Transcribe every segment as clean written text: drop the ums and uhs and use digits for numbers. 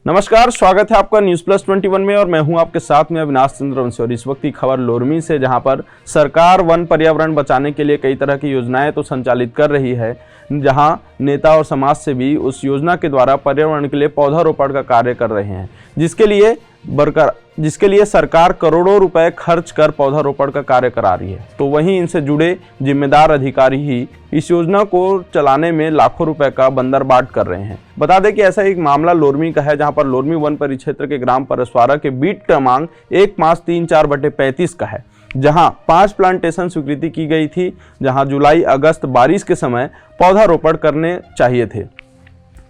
नमस्कार, स्वागत है आपका न्यूज़ प्लस 21 में और मैं हूं आपके साथ में अविनाश चंद्र वंशी। और इस वक्त की खबर लोरमी से, जहां पर सरकार वन पर्यावरण बचाने के लिए कई तरह की योजनाएं तो संचालित कर रही है, जहां नेता और समाज से भी उस योजना के द्वारा पर्यावरण के लिए पौधारोपण का कार्य कर रहे हैं, जिसके लिए सरकार करोड़ों रुपए खर्च कर पौधारोपण का कार्य करा रही है। तो वहीं इनसे जुड़े जिम्मेदार अधिकारी ही इस योजना को चलाने में लाखों रुपए का बंदरबाट कर रहे हैं। बता दें कि ऐसा एक मामला लोरमी का है, जहां पर लोरमी वन परिक्षेत्र के ग्राम परसवारा के बीट क्रमांक 1.534/35 का है, जहां 5 प्लांटेशन स्वीकृति की गई थी, जहां जुलाई अगस्त बारिश के समय पौधारोपण करने चाहिए थे,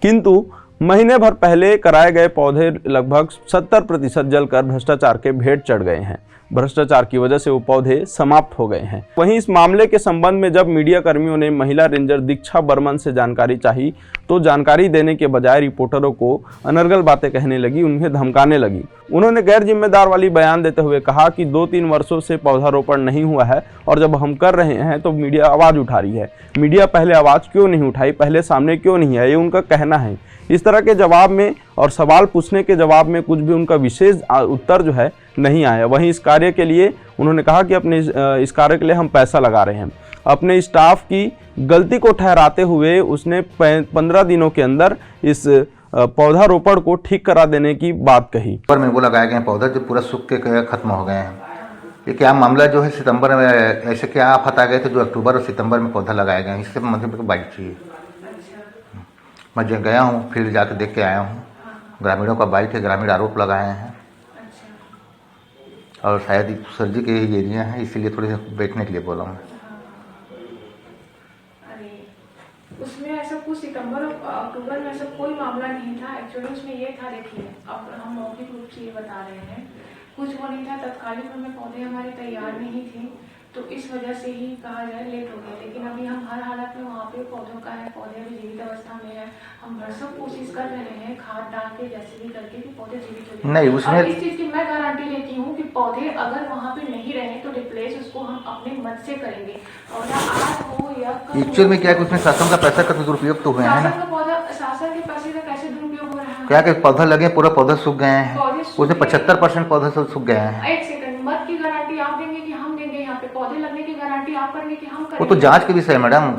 किंतु महीने भर पहले कराए गए पौधे लगभग 70% जलकर भ्रष्टाचार के भेंट चढ़ गए हैं। भ्रष्टाचार की वजह से वो पौधे समाप्त हो गए हैं। वहीं इस मामले के संबंध में जब मीडिया कर्मियों ने महिला रेंजर दीक्षा बर्मन से जानकारी चाही, तो जानकारी देने के बजाय रिपोर्टरों को अनर्गल बातें कहने लगी, उन्हें धमकाने लगी। उन्होंने गैर जिम्मेदार वाली बयान देते हुए कहा कि 2-3 वर्षों से पौधारोपण नहीं हुआ है और जब हम कर रहे हैं तो मीडिया आवाज़ उठा रही है। मीडिया पहले आवाज़ क्यों नहीं उठाई, पहले सामने क्यों नहीं है, ये उनका कहना है। इस तरह के जवाब में और सवाल पूछने के जवाब में कुछ भी उनका विशेष उत्तर जो है नहीं आया। वहीं इस कार्य के लिए उन्होंने कहा कि अपने इस कार्य के लिए हम पैसा लगा रहे हैं। अपने स्टाफ की गलती को ठहराते हुए उसने 15 दिनों के अंदर इस पौधारोपण को ठीक करा देने की बात कही। पर में वो लगाए गए पौधे जो पूरा सूख के खत्म हो गए हैं। ये क्या मामला जो है, सितंबर में ऐसे क्या आफत आ गए थे जो अक्टूबर और सितंबर में पौधा लगाए गए हैं। इससे मतलब बाइक चाहिए। मैं जो गया हूँ फील्ड जाकर देख के आया हूँ। ग्रामीणों का बाइट है, ग्रामीण आरोप लगाए हैं और शायद सर्जी के ही एरिया है, इसीलिए थोड़ी देर बैठने के लिए बोला हूँ। उसमें ऐसा कुछ सितंबर और अक्टूबर में ऐसा कोई मामला नहीं था। एक्चुअली उसमें ये था, देखिए अब हम मौखिक रूप से ये बता रहे हैं, कुछ वो नहीं था। तत्कालीन में पौधे हमारे तैयार नहीं थे, तो इस वजह से ही कहा जाए लेट हो गया। लेकिन अभी हम हर हालत में वहाँ पे पौधों का है, पौधे अभी जीवित अवस्था में है। हम भरसक कोशिश कर रहे हैं खाद डाल के, जैसे भी करके कि पौधे जीवित हो जाए। नहीं, उसमें इस चीज की मैं गारंटी लेती हूँ कि पौधे अगर वहाँ पे नहीं रहे तो रिप्लेस उसको हम अपने मत से करेंगे। पौधा आज हो या कल। एक्चुअल में क्या है, उसमें शासन का पैसा का दुरुपयोग तो हुआ है ना। शासन के पैसे का कैसे दुरुपयोग हो रहा है? क्या पौधा लगे, पूरा पौधा सूख गए हैं। उसमें 75% पौधे सब सूख गए हैं। एक सेकंड, मत की गारंटी आप देंगे कि हम देंगे? यहाँ पे पौधे लगने की गारंटी आप करेंगे कि हम करेंगे? वो तो जांच के विषय है मैडम।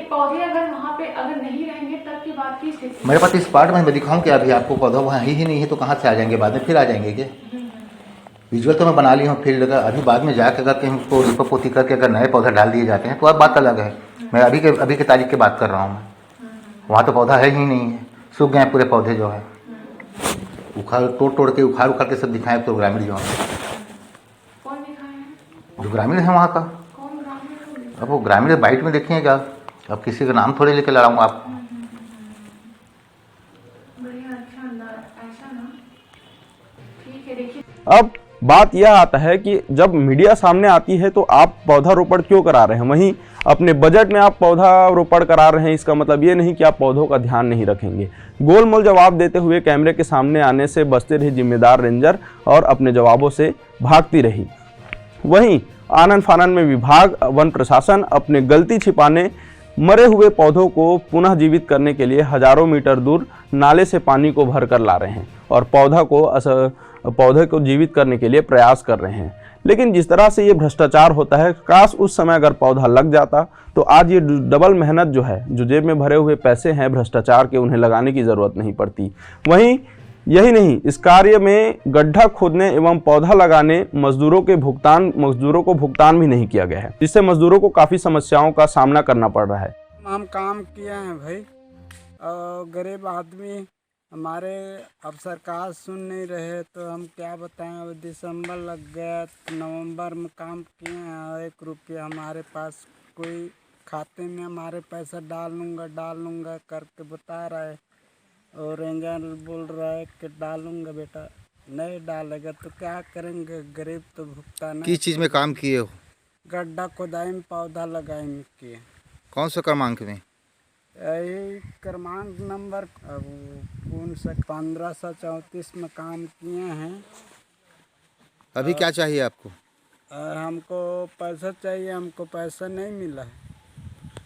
पौधे अगर वहाँ पे अगर नहीं रहेंगे तब की बात की स्थिति। मेरे पास इस पार्ट में मैं दिखाऊं क्या? अभी आपको पौधा वहाँ ही नहीं है तो कहाँ से आ जाएंगे? बाद में फिर आ जाएंगे क्या? विजुअल तो मैं बना ली हूँ फील्ड का। अभी बाद में जाके अगर कहीं उसको लिपापोती करके अगर नए पौधा डाल दिए जाते हैं तो अब बात अलग है। मैं अभी के तारीख की बात कर रहा हूँ। वहाँ तो पौधा है ही नहीं है, सूख गए पूरे पौधे जो है। तोड़ के उखाड़ के सब दिखाए तो ग्रामीण जो है, कौन दिखाए हैं? जो ग्रामीण है वहाँ का। कौन ग्रामीण? अब वो ग्रामीण बाइट में देखिएगा। अब किसी का नाम थोड़े लेके लड़ाऊंगा आप। बढ़िया, अच्छा अंदाज, ऐसा ना, ठीक है। देखिए अब बात यह आता है कि जब मीडिया सामने आती है तो आप पौधारोपण क्यों करा रहे हैं, वहीं अपने बजट में आप पौधारोपण करा रहे हैं। इसका मतलब ये नहीं कि आप पौधों का ध्यान नहीं रखेंगे। गोलमोल जवाब देते हुए कैमरे के सामने आने से बचते रही जिम्मेदार रेंजर और अपने जवाबों से भागती रही। वहीं आनन फानन में विभाग, वन प्रशासन अपने गलती छिपाने मरे हुए पौधों को पुनः जीवित करने के लिए हजारों मीटर दूर नाले से पानी को भर कर ला रहे हैं और पौधे को जीवित करने के लिए प्रयास कर रहे हैं। लेकिन जिस तरह से ये भ्रष्टाचार होता है, काश उस समय अगर पौधा लग जाता तो आज ये डबल मेहनत जो है, जो जेब में भरे हुए पैसे हैं भ्रष्टाचार के, उन्हें लगाने की ज़रूरत नहीं पड़ती। वहीं यही नहीं, इस कार्य में गड्ढा खोदने एवं पौधा लगाने मजदूरों को भुगतान भी नहीं किया गया है, जिससे मजदूरों को काफ़ी समस्याओं का सामना करना पड़ रहा है। हम काम किए हैं भाई, और गरीब आदमी हमारे अब सरकार सुन नहीं रहे तो हम क्या बताएं। अब दिसंबर लग गया, नवंबर में काम किए हैं। 1 रुपया हमारे पास कोई खाते में हमारे पैसा डाल लूँगा करके बता रहा है, और रेंजर बोल रहा है कि डालूँगा। बेटा नहीं डालेगा तो क्या करेंगे? गरीब तो भुगतान। किस चीज़ में काम किए हो? गड्ढा खोदाई में, पौधा लगाई में किए। कौन सा क्रमांक में? यही क्रमांक नंबर 1534 में काम किए हैं। अभी क्या चाहिए आपको? हमको पैसा चाहिए। हमको पैसा नहीं मिला है।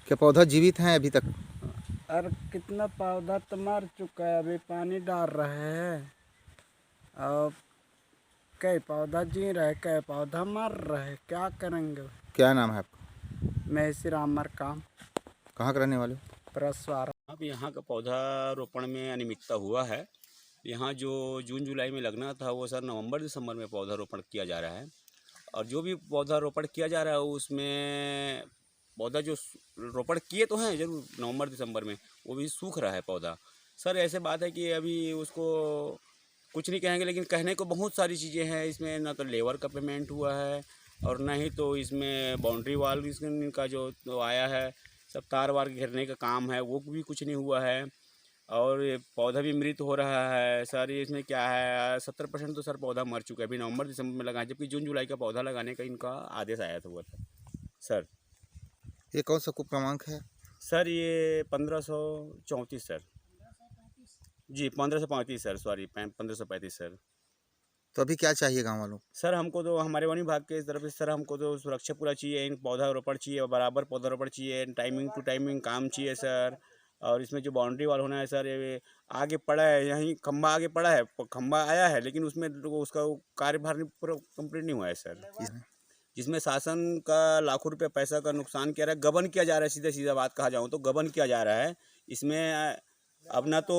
क्या पौधा जीवित हैं अभी तक? अरे कितना पौधा तो मर चुका है, अभी पानी डाल रहे हैं और कई पौधा जी रहे, कई पौधा मर रहे, क्या करेंगे। क्या नाम है आपका? मैं श्री रामर काम कहाँ के रहने वाले हो? परसवार। अब यहाँ का पौधा रोपण में अनियमितता हुआ है। यहाँ जो जून जुलाई में लगना था वो सर नवंबर दिसंबर में पौधा रोपण किया जा रहा है, और जो भी पौधा रोपण किया जा रहा है उसमें पौधा जो रोपण किए तो हैं जरूर नवंबर दिसंबर में, वो भी सूख रहा है पौधा। सर ऐसे बात है कि अभी उसको कुछ नहीं कहेंगे, लेकिन कहने को बहुत सारी चीज़ें हैं इसमें। ना तो लेबर का पेमेंट हुआ है और ना ही तो इसमें बाउंड्री वाल का जो आया है, सब तार वार घेरने का काम है वो भी कुछ नहीं हुआ है, और ये पौधा भी मृत हो रहा है। सर ये इसमें क्या है, 70% तो सर पौधा मर चुका है अभी नवंबर दिसंबर में लगा है, जबकि जून जुलाई का पौधा लगाने का इनका आदेश आया था हुआ था। सर ये कौन सा कूप क्रमांक है? सर ये 1534 सर जी, 1535 सर, सॉरी 1535 सर। तो अभी क्या चाहिए गाँव वालों को? सर हमको तो हमारे वन विभाग के तरफ से सर हमको तो सुरक्षा पूरा चाहिए, इन पौधा रोपण चाहिए, बराबर पौधा रोपण चाहिए, टाइमिंग टू टाइमिंग काम चाहिए सर। और इसमें जो बाउंड्री वाल होना है सर, ये आगे पड़ा है, यहीं खंबा आगे पड़ा है, खंबा आया है, लेकिन उसमें उसका कार्यभार पूरा कंप्लीट नहीं हुआ है सर। जिसमें शासन का लाखों रुपये पैसा का नुकसान किया रहा है, गबन किया जा रहा है, सीधा सीधा बात कहा जाऊँ तो गबन किया जा रहा है इसमें। अब ना तो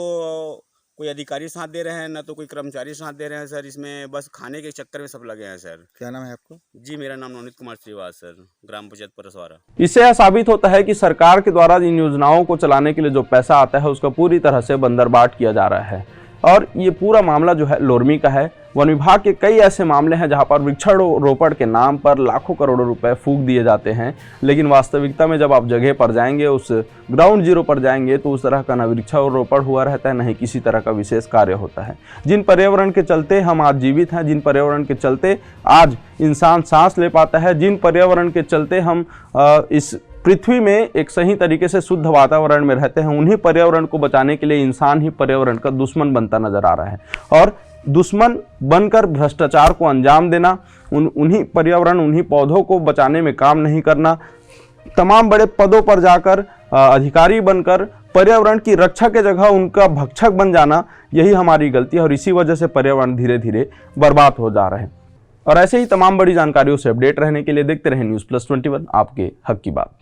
कोई अधिकारी साथ दे रहे हैं, ना तो कोई कर्मचारी साथ दे रहे हैं सर, इसमें बस खाने के चक्कर में सब लगे हैं सर। क्या नाम है आपको? जी मेरा नाम नवनीत कुमार श्रीवास सर, ग्राम पंचायत परसवारा। इससे यह साबित होता है कि सरकार के द्वारा इन योजनाओं को चलाने के लिए जो पैसा आता है उसका पूरी तरह से बंदरबाट किया जा रहा है। और ये पूरा मामला जो है लोरमी का है। वन विभाग के कई ऐसे मामले हैं जहां पर वृक्षारोपण के नाम पर लाखों करोड़ों रुपए फूंक दिए जाते हैं, लेकिन वास्तविकता में जब आप जगह पर जाएंगे, उस ग्राउंड जीरो पर जाएंगे, तो उस तरह का न वृक्षारोपण हुआ रहता है, न ही किसी तरह का विशेष कार्य होता है। जिन पर्यावरण के चलते हम आज जीवित हैं, जिन पर्यावरण के चलते आज इंसान सांस ले पाता है, जिन पर्यावरण के चलते हम इस पृथ्वी में एक सही तरीके से शुद्ध वातावरण में रहते हैं, उन्हीं पर्यावरण को बचाने के लिए इंसान ही पर्यावरण का दुश्मन बनता नजर आ रहा है। और दुश्मन बनकर भ्रष्टाचार को अंजाम देना, उन्हीं पर्यावरण, उन्हीं पौधों को बचाने में काम नहीं करना, तमाम बड़े पदों पर जाकर अधिकारी बनकर पर्यावरण की रक्षा के जगह उनका भक्षक बन जाना, यही हमारी गलती है। और इसी वजह से पर्यावरण धीरे धीरे बर्बाद हो जा रहा है। और ऐसे ही तमाम बड़ी जानकारियों से अपडेट रहने के लिए देखते रहें न्यूज़ प्लस 21, आपके हक की बात।